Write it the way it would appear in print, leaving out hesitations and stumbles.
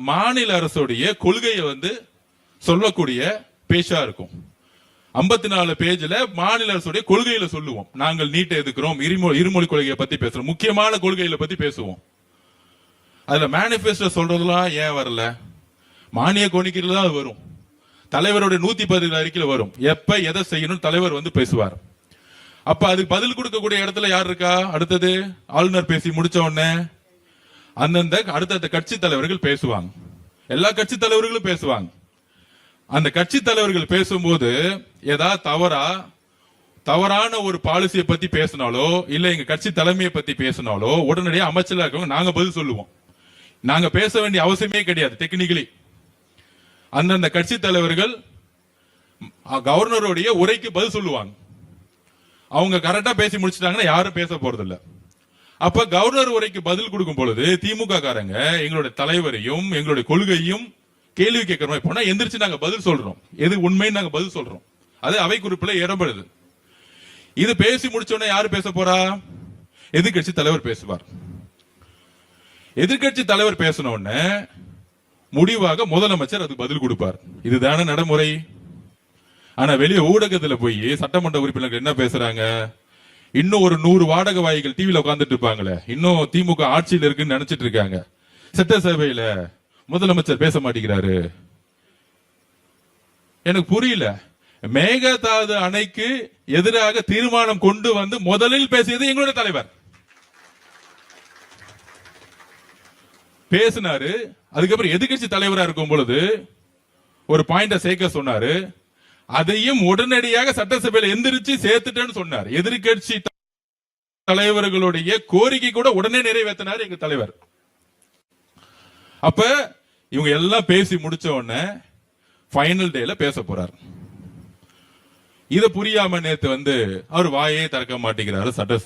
மாநில அரசுடைய கொள்கையை சொல்லக்கூடிய பேச்சா இருக்கும். 54 பேஜ்ல மாநில அரசுடைய கொள்கையில சொல்லுவோம். நாங்கள் நீட்டை எதுக்குறோம், இருமொழி கொள்கையை பத்தி பேசுறோம், முக்கியமான கொள்கைகளை பத்தி பேசுவோம். அதுல மேனிபெஸ்டோ சொல்றதுலாம் ஏன் வரல? மானிய கோரிக்கையில தான் வரும். தலைவருடைய 110 அறிக்கையில வரும். எப்ப எதை செய்யணும் தலைவர் பேசுவார். அப்ப அதுக்கு பதில் கொடுக்கக்கூடிய இடத்துல யார் இருக்கா? அடுத்தது ஆளுநர் பேசி முடிச்ச உடனே அந்தந்த அடுத்த கட்சி தலைவர்கள் பேசுவாங்க. எல்லா கட்சி தலைவர்களும் பேசுவாங்க. அந்த கட்சி தலைவர்கள் பேசும்போது ஏதாவது தவறான ஒரு பாலிசியை பத்தி பேசினாலோ இல்ல எங்க கட்சி தலைமையை பத்தி பேசினாலோ உடனடியாக அமைச்சரா இருக்கவங்க நாங்க பதில் சொல்லுவோம். நாங்க பேச வேண்டிய அவசியமே கிடையாது. டெக்னிக்கலி அந்தந்த கட்சி தலைவர்கள் கவர்னருடைய உரைக்கு பதில் சொல்லுவாங்க. அவங்க கரெக்டா பேசி முடிச்சிட்டாங்கன்னா யாரும் பேச போறது இல்ல. அப்ப கவர்னர் உரைக்கு பதில் கொடுக்கும் பொழுது திமுக காரங்க எங்களுடைய தலைவரையும் எங்களுடைய கொள்கையும் கேள்வி கேட்கிற மாதிரி போனா எந்திரிச்சு நாங்க பதில் சொல்றோம். எது உண்மைன்னு நாங்க பதில் சொல்றோம். அது அவை குறிப்புல இடம்பெறுது. இது பேசி முடிச்சோடனே யாரு பேச போறா? எதிர்கட்சி தலைவர் பேசுவார். எதிர்கட்சி தலைவர் பேசின உடனே முடிவாக முதலமைச்சர் அதுக்கு பதில் கொடுப்பார். இதுதானே நடைமுறை. ஆனா வெளியே ஊடகத்துல போய் சட்டமன்ற உறுப்பினர்கள் என்ன பேசுறாங்க? இன்னும் ஒரு 100 வாடகை வாய்கள் டிவில உட்கார்ந்துட்டு இருப்பாங்களே, இன்னும் திமுக ஆட்சியில் இருக்குன்னு நினைச்சிட்டு இருக்காங்க. சட்டசபையில முதலமைச்சர் பேச மாட்டேங்கிறாரு. எனக்கு புரியல. மேகதாது அணைக்கு எதிராக தீர்மானம் கொண்டு முதலில் பேசியது எங்களுடைய தலைவர் பேசினாரு. அதுக்கப்புறம் எதிர்கட்சி தலைவரா இருக்கும் பொழுது ஒரு பாயிண்ட சேர்க்க சொன்னாரு. அதையும் உடனடியாக சட்டசபையில் எந்திரிச்சு சேர்த்துட்டேன்னு சொன்னார். எதிர்கட்சி தலைவர்களுடைய கோரிக்கை கூட உடனே நிறைவேற்றினார் எங்க தலைவர். அப்ப இவங்க எல்லாம் பேசி முடிச்ச உடனே ஃபைனல் டேல பேச போறார். இத புரியாம நேத்து அவர் வாயே திறக்க மாட்டேங்கிறாரு சட்டசபை.